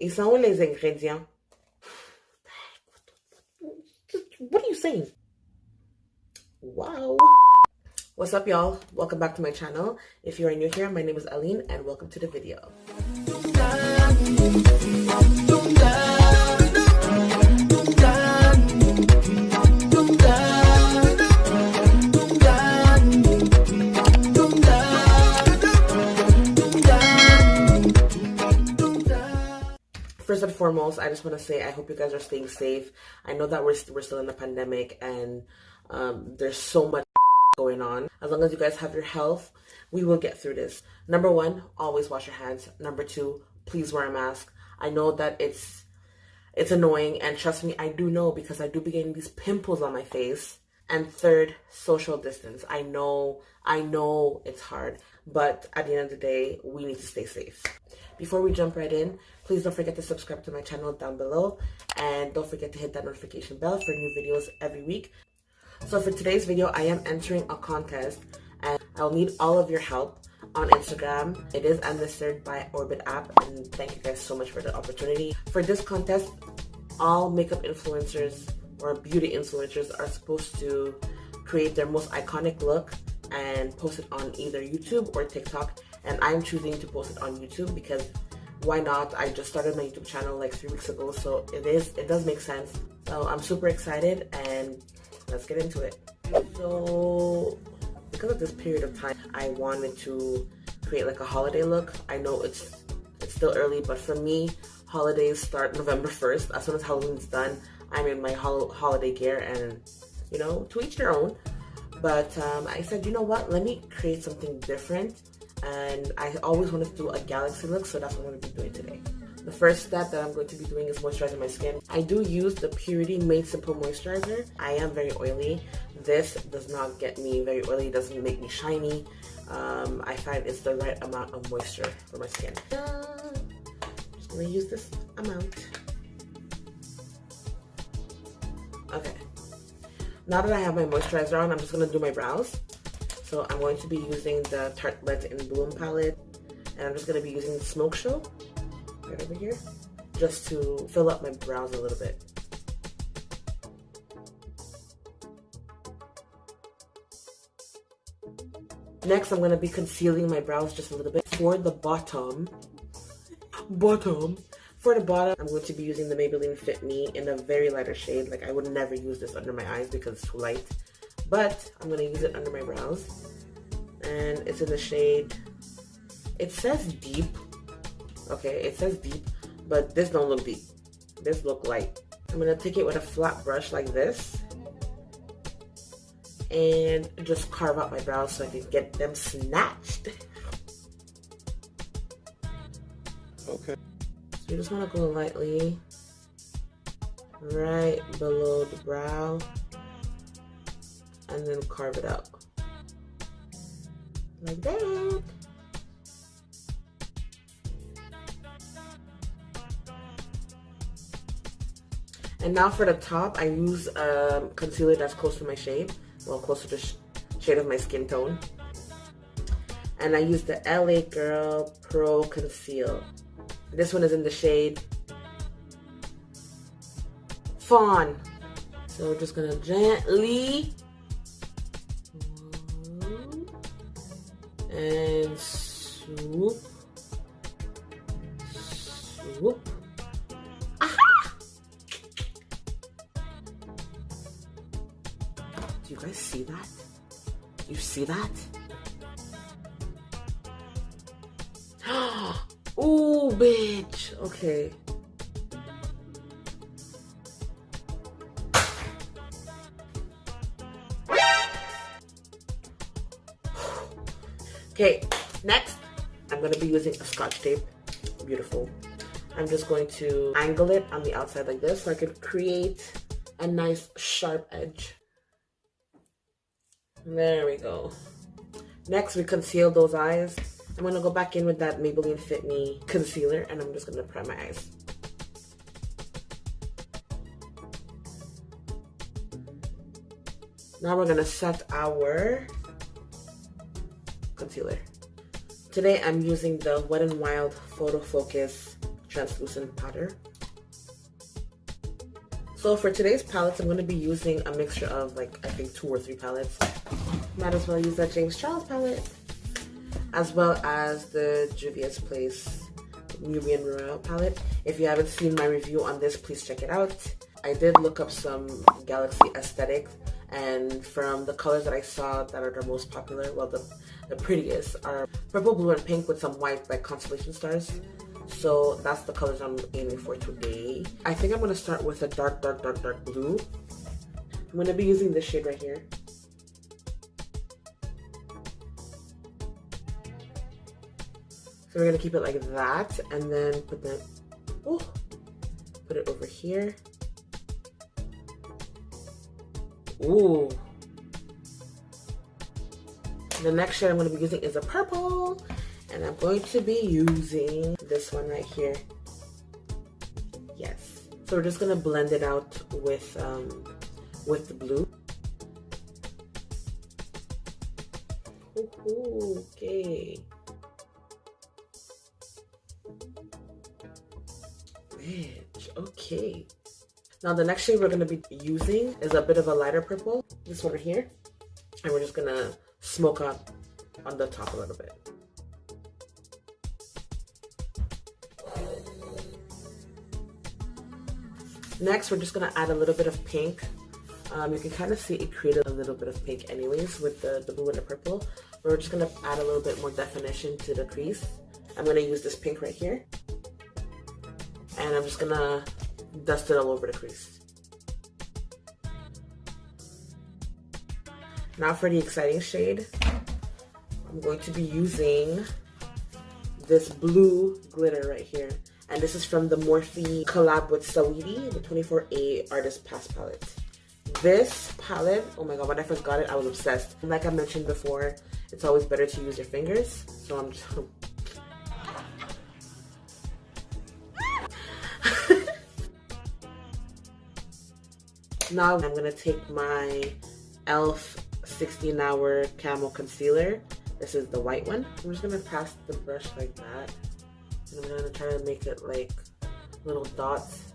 Ils sont où les ingrédients? What are you saying? Wow. What's up, y'all? Welcome back to my channel. If you are new here, my name is Aline and welcome to the video. First and foremost, I just want to say I hope you guys are staying safe. I know that we're still in the pandemic and there's so much going on. As long as you guys have your health, we will get through this. Number one, always wash your hands. Number two, please wear a mask. I know that it's annoying, and trust me, I do know because I do be getting these pimples on my face. And third, social distance. I know it's hard, but at the end of the day, we need to stay safe. Before we jump right in, please don't forget to subscribe to my channel down below, and don't forget to hit that notification bell for new videos every week. So for today's video, I am entering a contest, and I'll need all of your help on Instagram. It is administered by Orbiittapp, and thank you guys so much for the opportunity. For this contest, all makeup influencers or beauty influencers are supposed to create their most iconic look and post it on either YouTube or TikTok, and I'm choosing to post it on YouTube because why not? I just started my YouTube channel like 3 weeks ago, so it does make sense. So I'm super excited, and let's get into it. So because of this period of time, I wanted to create like a holiday look. I know it's still early, but for me, holidays start November 1st. As soon as Halloween's done, I'm in my holiday gear, and you know, to each their own. But I said, you know what, let me create something different, and I always wanted to do a galaxy look, so that's what I'm going to be doing today. The first step that I'm going to be doing is moisturizing my skin. I do use the Purity Made Simple Moisturizer. I am very oily. This does not get me very oily. It doesn't make me shiny. I find it's the right amount of moisture for my skin. Just going to use this amount. Okay. Now that I have my moisturizer on, I'm just going to do my brows. So I'm going to be using the Tartelette in Bloom palette, and I'm just going to be using the Smoke Show right over here just to fill up my brows a little bit. Next, I'm going to be concealing my brows just a little bit. For the bottom, I'm going to be using the Maybelline Fit Me in a very lighter shade. Like, I would never use this under my eyes because it's too light, but I'm going to use it under my brows, and it's in the shade, it says deep. Okay, it says deep, but this don't look deep. This look light. I'm going to take it with a flat brush like this and just carve out my brows so I can get them snatched. Okay. So you just want to go lightly right below the brow and then carve it out like that. And now for the top, I use concealer that's close to my shade, well, close to the shade of my skin tone. And I use the LA Girl Pro Conceal. This one is in the shade Fawn. So we're just gonna gently and swoop, swoop. Aha! Do you guys see that? You see that? Ooh, bitch. Okay. Okay, next, I'm going to be using a Scotch tape. Beautiful. I'm just going to angle it on the outside like this so I can create a nice sharp edge. There we go. Next, we conceal those eyes. I'm going to go back in with that Maybelline Fit Me concealer, and I'm just going to prime my eyes. Now we're going to set our concealer. Today I'm using the Wet n Wild Photo Focus translucent powder. So for today's palettes, I'm going to be using a mixture of like, I think 2 or 3 palettes. Might as well use that James Charles palette, as well as the JUVIA'S Place NUBIAN Royal palette. If you haven't seen my review on this, please check it out. I did look up some Galaxy aesthetics, and from the colors that I saw that are the most popular, well, the prettiest are purple, blue, and pink with some white like constellation stars. So that's the colors I'm aiming for today. I think I'm going to start with a dark blue. I'm going to be using this shade right here. So we're going to keep it like that, and then put it over here. Ooh. The next shade I'm going to be using is a purple. And I'm going to be using this one right here. Yes. So we're just gonna blend it out with the blue. Ooh, okay. Rich. Okay. Now the next shade we're gonna be using is a bit of a lighter purple. This one right here. And we're just gonna smoke up on the top a little bit. Next, we're just gonna add a little bit of pink. You can kind of see it created a little bit of pink anyways with the blue and the purple. But we're just gonna add a little bit more definition to the crease. I'm gonna use this pink right here. And I'm just gonna dust it all over the crease. Now for the exciting shade, I'm going to be using this blue glitter right here. And this is from the Morphe collab with Saweetie, the 24A Artist Pass palette. This palette, oh my god, when I first got it, I was obsessed. And like I mentioned before, it's always better to use your fingers. So I'm just... Now I'm gonna take my e.l.f. 16 Hour Camo Concealer. This is the white one. I'm just gonna pass the brush like that. And I'm gonna try to make it like little dots.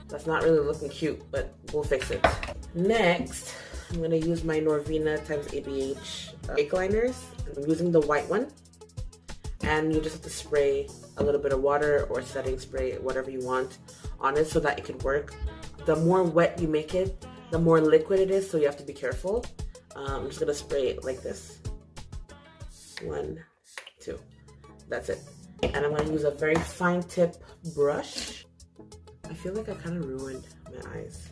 That's not really looking cute, but we'll fix it. Next, I'm gonna use my Norvina x ABH fake liners. I'm using the white one. And you just have to spray a little bit of water or setting spray, whatever you want, on it so that it can work. The more wet you make it, the more liquid it is, so you have to be careful. I'm just gonna spray it like this. 1, 2. That's it. And I'm gonna use a very fine tip brush. I feel like I kind of ruined my eyes.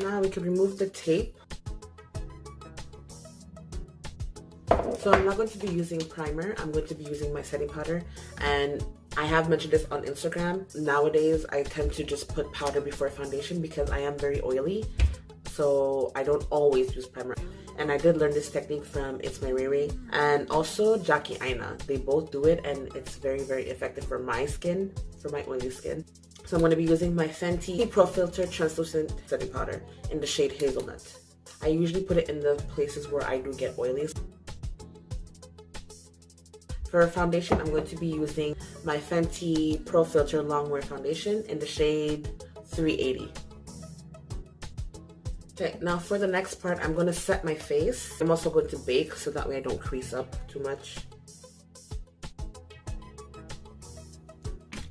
Now we can remove the tape. So I'm not going to be using primer. I'm going to be using my setting powder. And I have mentioned this on Instagram. Nowadays, I tend to just put powder before foundation because I am very oily. So I don't always use primer. And I did learn this technique from It's My Riri and also Jackie Aina. They both do it and it's very, very effective for my skin, for my oily skin. So I'm going to be using my Fenty Pro Filter Translucent Setting Powder in the shade Hazelnut. I usually put it in the places where I do get oily. For foundation, I'm going to be using my Fenty Pro Filter Longwear Foundation in the shade 380. Okay, now for the next part, I'm going to set my face. I'm also going to bake so that way I don't crease up too much.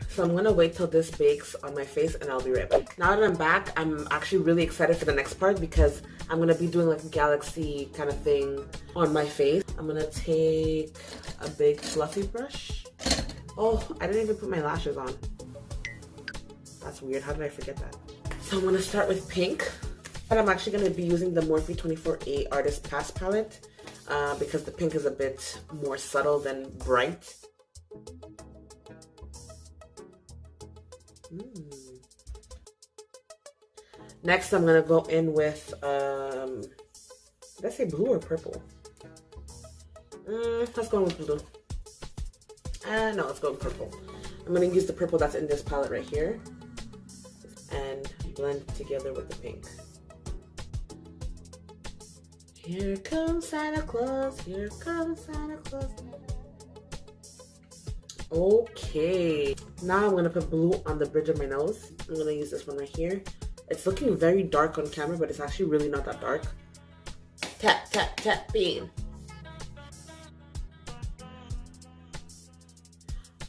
So I'm going to wait till this bakes on my face and I'll be right back. Now that I'm back, I'm actually really excited for the next part because I'm going to be doing like a galaxy kind of thing on my face. I'm going to take a big fluffy brush. Oh, I didn't even put my lashes on. That's weird. How did I forget that? So I'm going to start with pink. But I'm actually going to be using the Morphe 24A Artist Pass palette because the pink is a bit more subtle than bright. Next, I'm going to go in with, did I say blue or purple? Let's go with blue. No, let's go with purple. I'm going to use the purple that's in this palette right here. and blend together with the pink. Here comes Santa Claus, here comes Santa Claus. Okay, now I'm gonna put blue on the bridge of my nose. I'm gonna use this one right here. It's looking very dark on camera, but it's actually really not that dark. Tap, tap, tap, bean.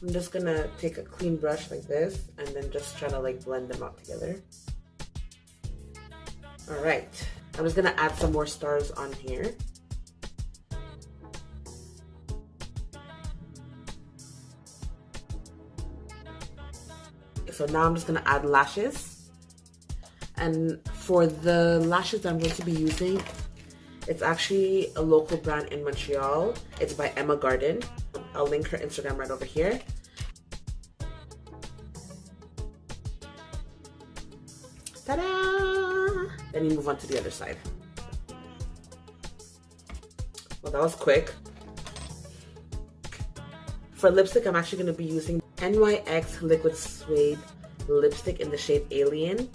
I'm just gonna take a clean brush like this and then just try to like blend them out together. All right, I'm just gonna add some more stars on here. So now I'm just gonna add lashes. And for the lashes that I'm going to be using, it's actually a local brand in Montreal. It's by Emma Garden. I'll link her Instagram right over here. Ta-da! Then you move on to the other side. Well, that was quick. For lipstick, I'm actually going to be using NYX Liquid Suede lipstick in the shade Alien.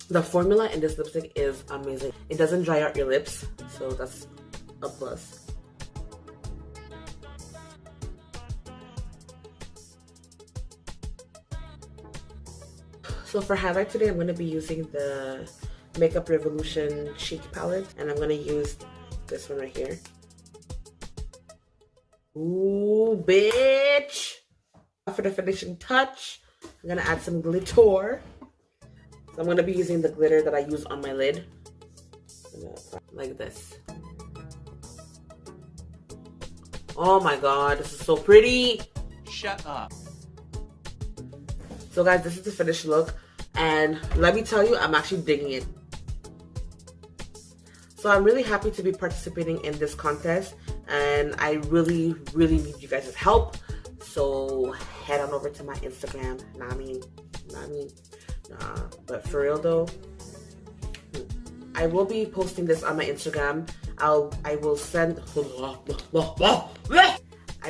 The formula in this lipstick is amazing. It doesn't dry out your lips, so that's a plus. So for highlight today, I'm going to be using the Makeup Revolution Cheek Palette, and I'm going to use this one right here. Ooh, bitch! For the finishing touch, I'm going to add some glitter. So I'm going to be using the glitter that I use on my lid. Like this. Oh my god, this is so pretty! Shut up. So guys, this is the finished look. And let me tell you, I'm actually digging it. So I'm really happy to be participating in this contest. And I really, really need you guys' help. So head on over to my Instagram. But for real though, I will be posting this on my Instagram. I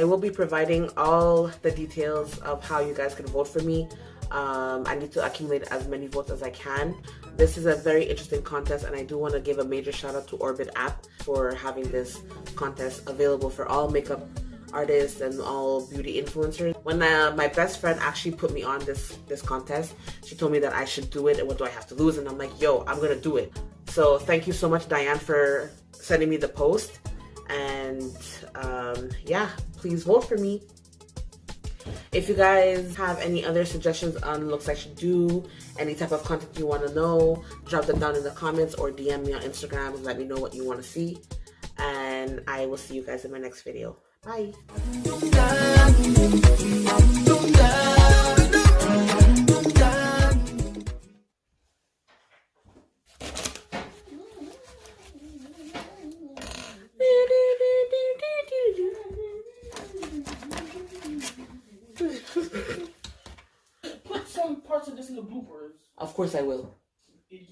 will be providing all the details of how you guys can vote for me. I need to accumulate as many votes as I can. This is a very interesting contest, and I do want to give a major shout out to Orbiitt for having this contest available for all makeup artists and all beauty influencers. When my best friend actually put me on this contest, she told me that I should do it and what do I have to lose, and I'm like, yo, I'm gonna do it. So thank you so much, Diane, for sending me the post, and yeah, please vote for me. If you guys have any other suggestions on looks I should do, any type of content you want to know, drop them down in the comments or DM me on Instagram. Let me know what you want to see, and I will see you guys in my next video. Bye. Put some parts of this in the bloopers. Of course I will. Idiot.